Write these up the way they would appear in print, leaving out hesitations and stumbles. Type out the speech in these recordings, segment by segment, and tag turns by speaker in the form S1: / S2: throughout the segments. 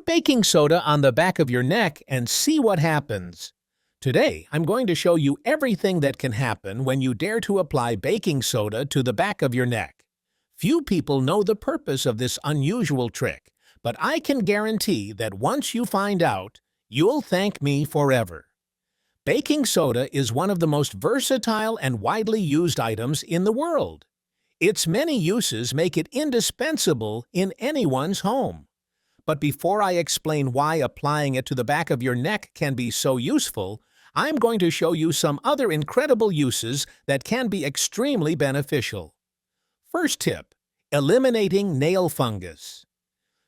S1: Put baking soda on the back of your neck and see what happens. Today, I'm going to show you everything that can happen when you dare to apply baking soda to the back of your neck. Few people know the purpose of this unusual trick, but I can guarantee that once you find out, you'll thank me forever. Baking soda is one of the most versatile and widely used items in the world. Its many uses make it indispensable in anyone's home. But before I explain why applying it to the back of your neck can be so useful, I'm going to show you some other incredible uses that can be extremely beneficial. First tip: eliminating nail fungus.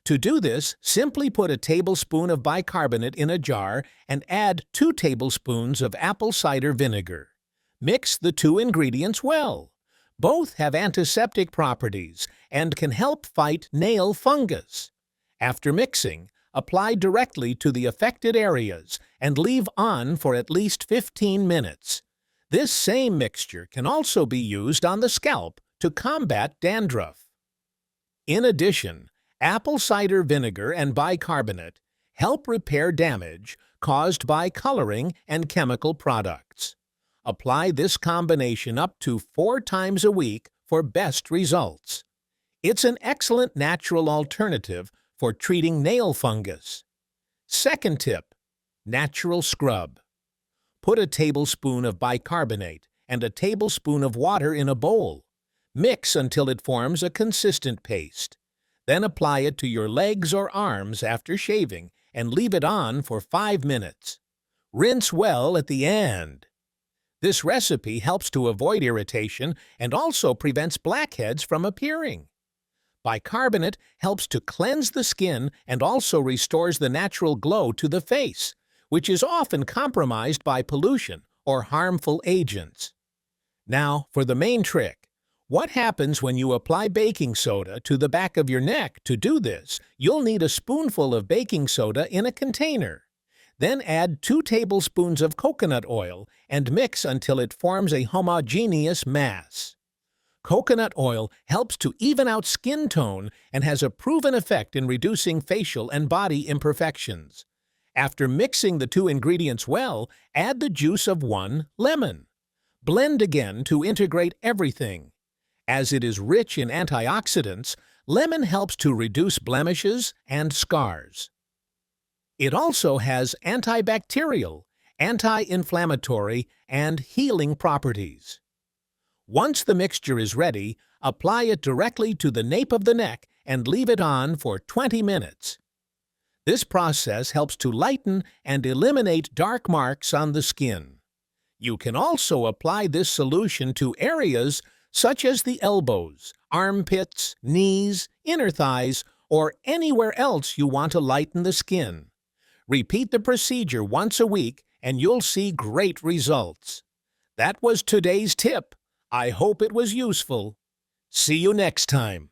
S1: To do this, simply put a tablespoon of bicarbonate in a jar and add 2 tablespoons of apple cider vinegar. Mix the 2 ingredients well. Both have antiseptic properties and can help fight nail fungus. After mixing, apply directly to the affected areas and leave on for at least 15 minutes. This same mixture can also be used on the scalp to combat dandruff. In addition, apple cider vinegar and bicarbonate help repair damage caused by coloring and chemical products. Apply this combination up to 4 times a week for best results. It's an excellent natural alternative for treating nail fungus. Second tip: natural scrub. Put a tablespoon of bicarbonate and a tablespoon of water in a bowl. Mix until it forms a consistent paste. Then apply it to your legs or arms after shaving and leave it on for 5 minutes. Rinse well at the end. This recipe helps to avoid irritation and also prevents blackheads from appearing. Bicarbonate helps to cleanse the skin and also restores the natural glow to the face, which is often compromised by pollution or harmful agents. Now, for the main trick. What happens when you apply baking soda to the back of your neck? To do this, you'll need a spoonful of baking soda in a container. Then add 2 tablespoons of coconut oil and mix until it forms a homogeneous mass. Coconut oil helps to even out skin tone and has a proven effect in reducing facial and body imperfections. After mixing the 2 ingredients well, add the juice of 1 lemon. Blend again to integrate everything. As it is rich in antioxidants, lemon helps to reduce blemishes and scars. It also has antibacterial, anti-inflammatory, and healing properties. Once the mixture is ready, apply it directly to the nape of the neck and leave it on for 20 minutes. This process helps to lighten and eliminate dark marks on the skin. You can also apply this solution to areas such as the elbows, armpits, knees, inner thighs, or anywhere else you want to lighten the skin. Repeat the procedure once a week and you'll see great results. That was today's tip. I hope it was useful. See you next time.